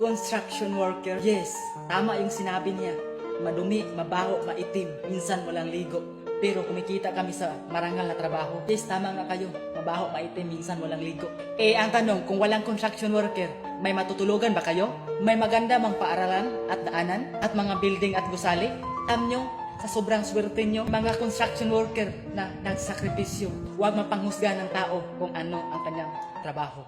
Construction worker. Yes, tama yung sinabi niya. Madumi, mabaho, maitim, minsan walang ligo. Pero kumikita kami sa marangal na trabaho. Yes, tama nga kayo. Mabaho, maitim, minsan walang ligo. Ang tanong, kung walang construction worker, may matutulugan ba kayo? May maganda mang paaralan at daanan? At mga building at gusali? Alam nyo, sa sobrang swerte nyo, mga construction worker na nagsakripisyo, huwag mapanghusga ng tao kung ano ang kanyang trabaho.